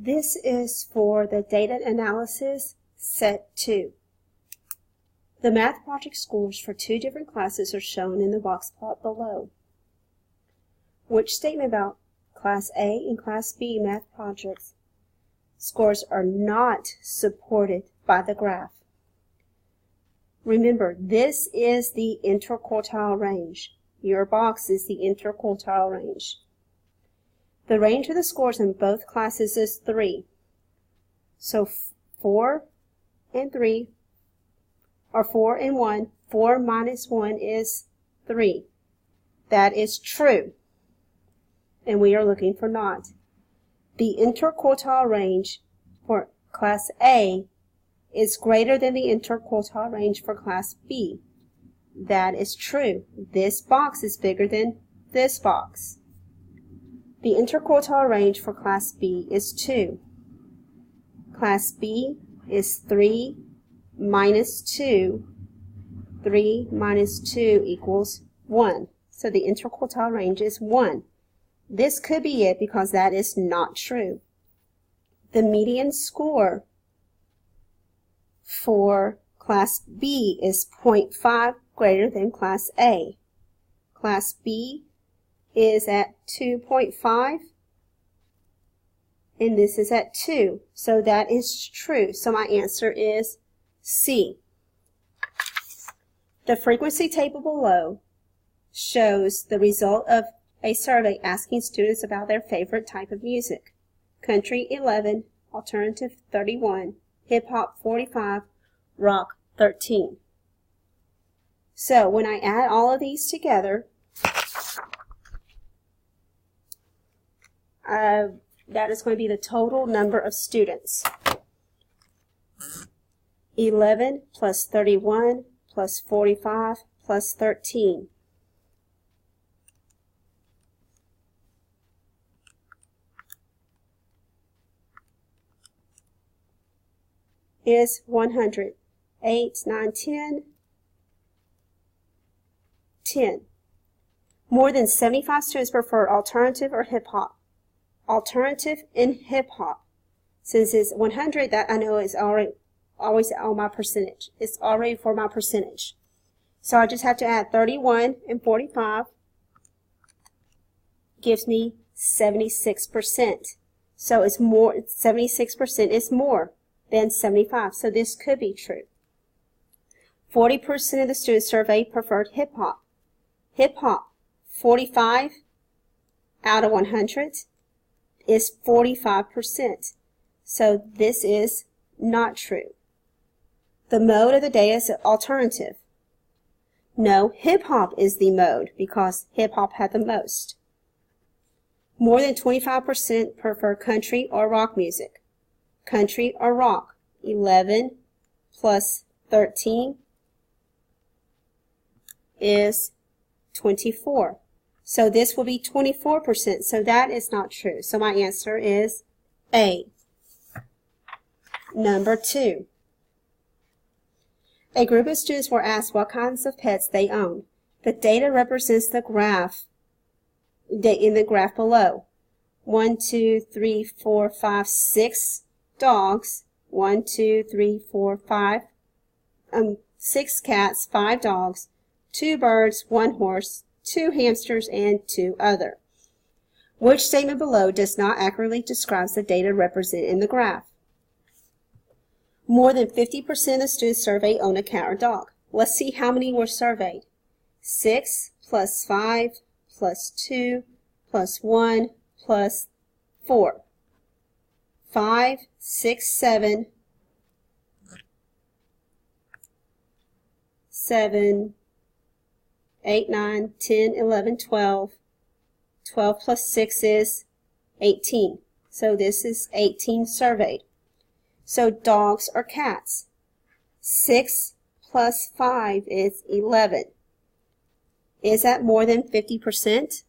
This is for the data analysis set 2. The math project scores for 2 different classes are shown in the box plot below. Which statement about Class A and Class B math projects scores are not supported by the graph? Remember, this is the interquartile range. Your box is the interquartile range. The range of the scores in both classes is 3. So 4 and 3, or 4 and 1, 4 minus 1 is 3. That is true. And we are looking for not. The interquartile range for Class A is greater than the interquartile range for Class B. That is true. This box is bigger than this box. The interquartile range for Class B is 2. Class B is 3 minus 2. 3 minus 2 equals 1. So the interquartile range is 1. This could be it because that is not true. The median score for Class B is 0.5 greater than Class A. Class B is at 2.5 and this is at 2. So that is true. So my answer is C. The frequency table below shows the result of a survey asking students about their favorite type of music. Country 11, alternative 31, hip hop 45, rock 13. So when I add all of these together, that is going to be the total number of students. 11 plus 31 plus 45 plus 13. Is 100. 8, 9, 10. 10. More than 75 students prefer alternative or hip-hop. Alternative and hip-hop. Since it's 100, that I know is already always on my percentage. It's already for my percentage. So I just have to add 31 and 45. Gives me 76%. So it's more, 76% is more than 75. So this could be true. 40% of the students surveyed preferred hip-hop. Hip-hop, 45 out of 100 is 45%. So this is not true. The mode of the day is alternative. No, hip-hop is the mode because hip-hop had the most. More than 25% prefer country or rock music. Country or rock, 11 plus 13 is 24. So this will be 24%. So that is not true. So my answer is A. Number 2. A group of students were asked what kinds of pets they own. The data represents the graph in the graph below. 1, 2, 3, 4, 5, 6 dogs. 1, 2, 3, 4, 5. 6 cats, 5 dogs, 2 birds, 1 horse, 2 hamsters, and 2 other. Which statement below does not accurately describe the data represented in the graph? More than 50% of the students surveyed own a cat or dog. Let's see how many were surveyed. 6 plus 5 plus 2 plus 1 plus 4. 5, 6, 7, 7, 8, 9, 10, 11, 12. 12 plus 6 is 18. So this is 18 surveyed. So dogs or cats. 6 plus 5 is 11. Is that more than 50%?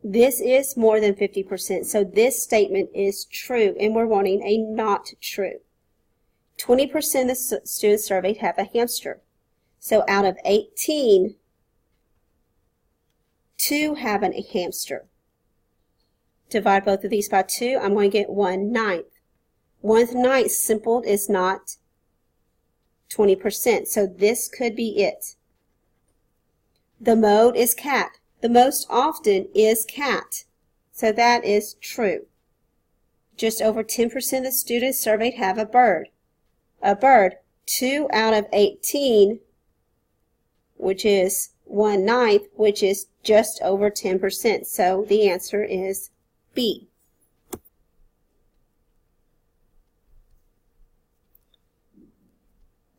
This is more than 50%. So this statement is true, and we're wanting a not true. 20% of the students surveyed have a hamster. So out of 18, 2 have a hamster. Divide both of these by 2, I'm going to get 1/9. 1/9 simpled is not 20%, so this could be it. The mode is cat. The most often is cat, so that is true. Just over 10% of the students surveyed have a bird. A bird, 2 out of 18, which is 1/9, which is just over 10%. So the answer is B.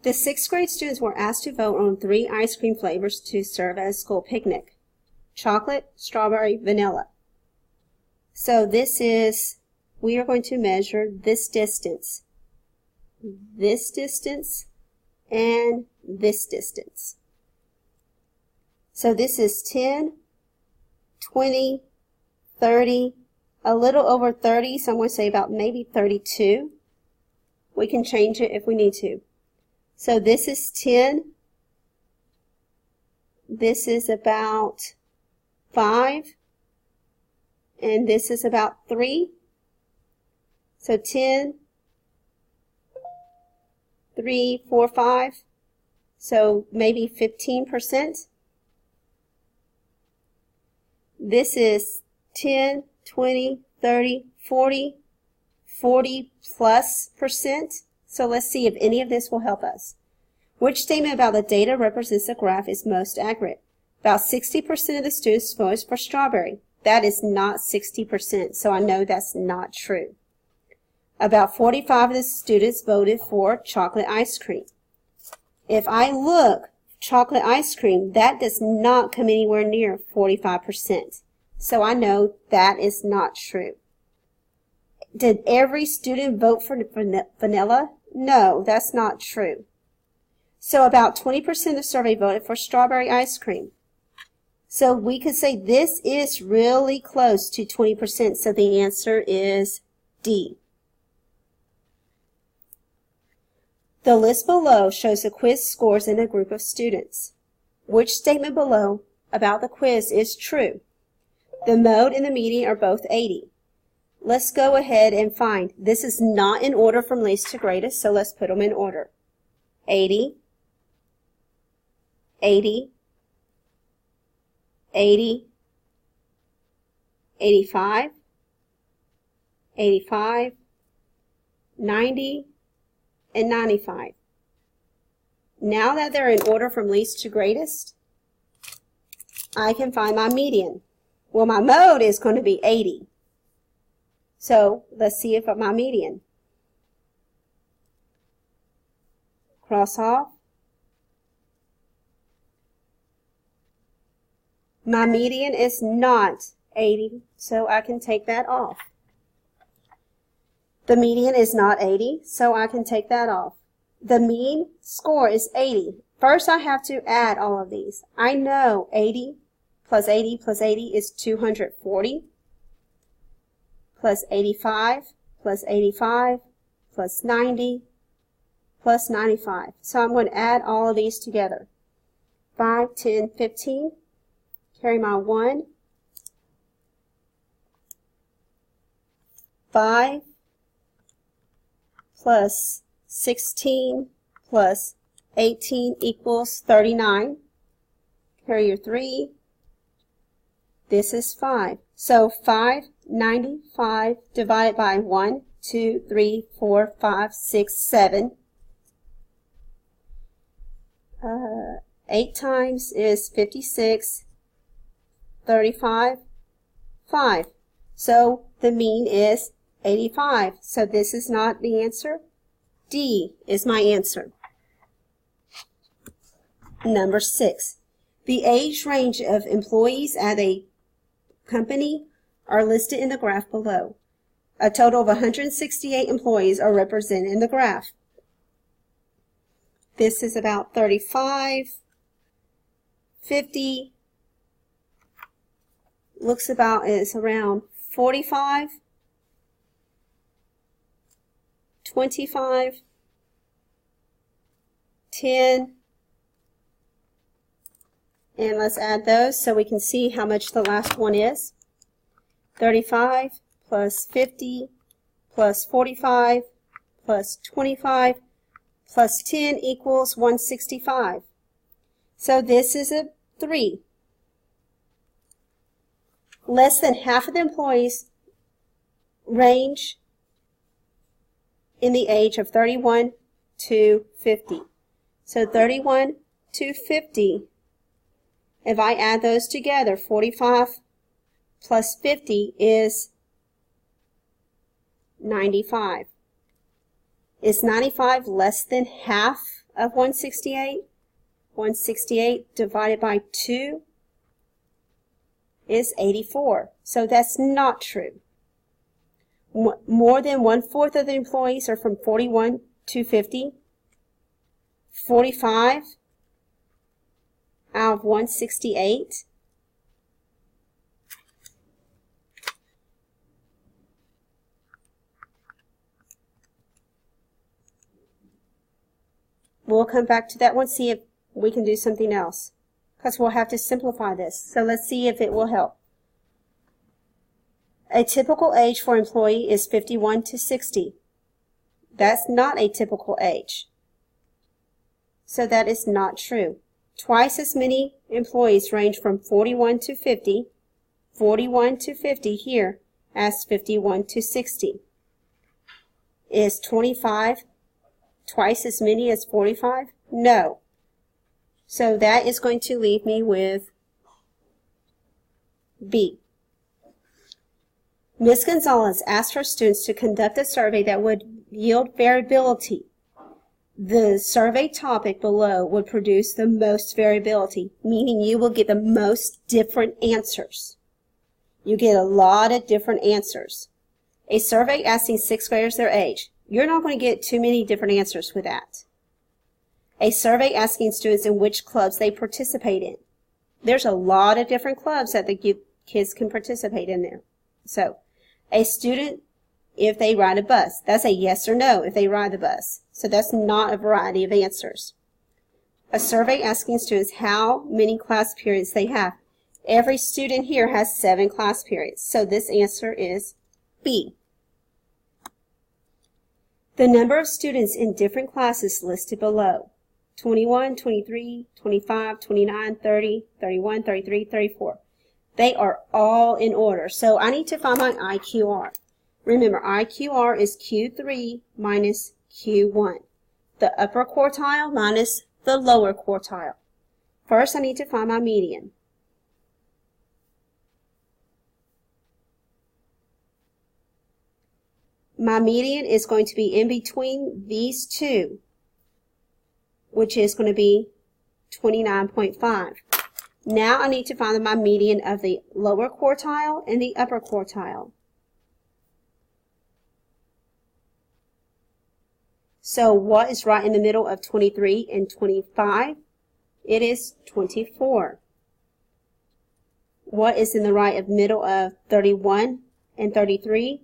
The 6th grade students were asked to vote on 3 ice cream flavors to serve at a school picnic. Chocolate, strawberry, vanilla. So we are going to measure this distance, and this distance. So this is 10, 20, 30, a little over 30, so I'm going to say about maybe 32. We can change it if we need to. So this is 10. This is about 5. And this is about 3. So 10, 3, 4, 5. So maybe 15%. This is 10, 20, 30, 40, 40 plus percent. So let's see if any of this will help us. Which statement about the data represents the graph is most accurate? About 60% of the students voted for strawberry. That is not 60%, so I know that's not true. About 45 of the students voted for chocolate ice cream. If I look, chocolate ice cream, that does not come anywhere near 45%. So I know that is not true. Did every student vote for vanilla? No, that's not true. So about 20% of the survey voted for strawberry ice cream. So we could say this is really close to 20%, so the answer is D. The list below shows the quiz scores in a group of students. Which statement below about the quiz is true? The mode and the median are both 80. Let's go ahead and find. This is not in order from least to greatest, so let's put them in order. 80, 80, 80, 85, 85, 90, and 95. Now that they're in order from least to greatest, I can find my median. Well, my mode is going to be 80. So let's see if my median. Cross off. My median is not 80, so I can take that off. The median is not 80, so I can take that off. The mean score is 80. First, I have to add all of these. I know 80 plus 80 plus 80 is 240. Plus 85, plus 85, plus 90, plus 95. So I'm going to add all of these together. 5, 10, 15. Carry my 1. 5 plus 16 plus 18 equals 39. Carry your 3. This is 5. So 595 divided by 1, 2, 3, 4, 5, 6, 7. 8 times is 56. 35, 5. So the mean is 85. So this is not the answer. D is my answer. Number 6. The age range of employees at a company are listed in the graph below. A total of 168 employees are represented in the graph. This is about 35, 50, looks about is around 45, 25, 10, And let's add those so we can see how much the last one is. 35 plus 50 plus 45 plus 25 plus 10 equals 165. So this is a 3. Less than half of the employees range in the age of 31 to 50. So 31 to 50, if I add those together, 45 plus 50 is 95. Is 95 less than half of 168? 168 divided by 2 is 84. So that's not true. More than 1/4 of the employees are from 41 to 50. 45 out of 168. We'll come back to that one, see if we can do something else, because we'll have to simplify this. So let's see if it will help. A typical age for an employee is 51 to 60. That's not a typical age. So that is not true. Twice as many employees range from 41 to 50, 41 to 50 here, as 51 to 60. Is 25 twice as many as 45? No. So that is going to leave me with B. Ms. Gonzalez asked her students to conduct a survey that would yield variability. The survey topic below would produce the most variability, meaning you will get the most different answers. You get a lot of different answers. A survey asking 6th graders their age. You're not going to get too many different answers with that. A survey asking students in which clubs they participate in. There's a lot of different clubs that the kids can participate in there. So, a student, if they ride a bus, that's a yes or no if they ride the bus. So that's not a variety of answers. A survey asking students how many class periods they have. Every student here has 7 class periods. So this answer is B. The number of students in different classes listed below. 21, 23, 25, 29, 30, 31, 33, 34. They are all in order. So I need to find my IQR. Remember, IQR is Q3 minus Q1. The upper quartile minus the lower quartile. First, I need to find my median. My median is going to be in between these two, which is going to be 29.5. Now I need to find my median of the lower quartile and the upper quartile. So what is right in the middle of 23 and 25? It is 24. What is in the right of middle of 31 and 33?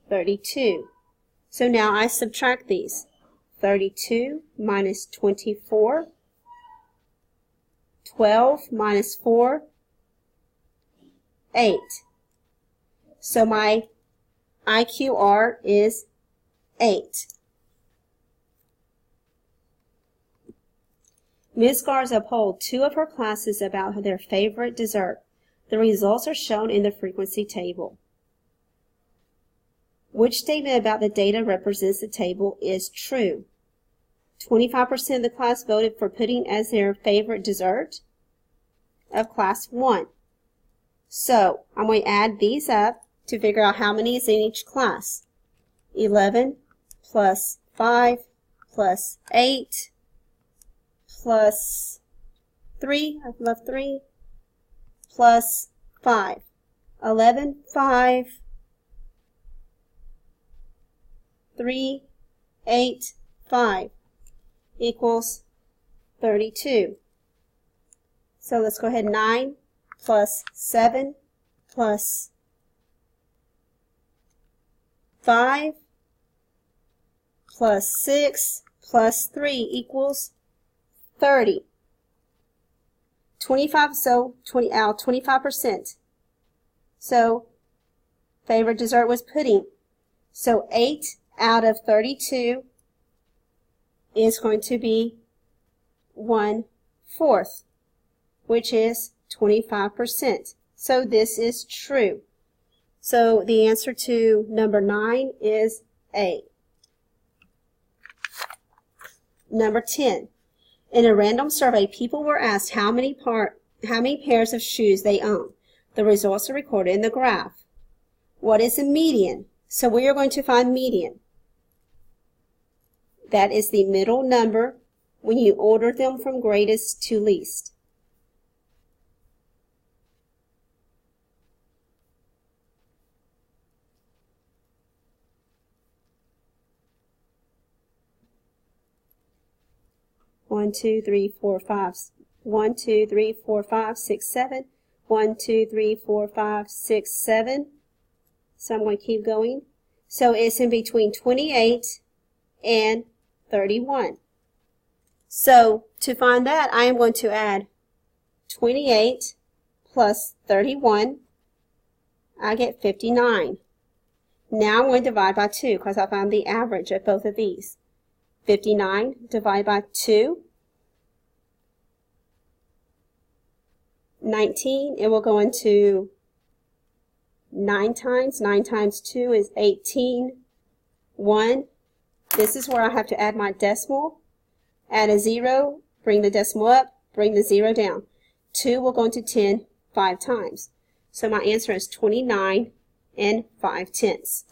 32. So now I subtract these. 32 minus 24. 12 minus 4. 8. So my IQR is 8. Ms. Garza polled 2 of her classes about their favorite dessert. The results are shown in the frequency table. Which statement about the data represents the table is true? 25% of the class voted for pudding as their favorite dessert of class 1. So I'm going to add these up to figure out how many is in each class. 11 plus 5 plus 8 plus 3, I've left 3, plus 5. 11, 5, 3, 8, 5 equals 32. So let's go ahead, 9 plus 7 plus 5 plus 6 plus 3 equals 30. 25, so 25%. So favorite dessert was pudding. So 8 out of 32 is going to be 1/4, which is 25%. So this is true. So the answer to number 9 is A. Number 10. In a random survey, people were asked how many pairs of shoes they own. The results are recorded in the graph. What is the median? So we are going to find median. That is the middle number when you order them from greatest to least. One, two, three, four, five. 1, 2, 3, 4, 5, 6, 7. 1, 2, 3, 4, 5, 6, 7. So I'm going to keep going. So it's in between 28 and 31. So to find that, I am going to add 28 plus 31. I get 59. Now I'm going to divide by 2 because I found the average of both of these. 59 divided by 2. 19, it will go into 9 times. 9 times 2 is 18. 1. This is where I have to add my decimal. Add a 0, bring the decimal up, bring the 0 down. 2 will go into 10 5 times. So my answer is 29 and 5/10.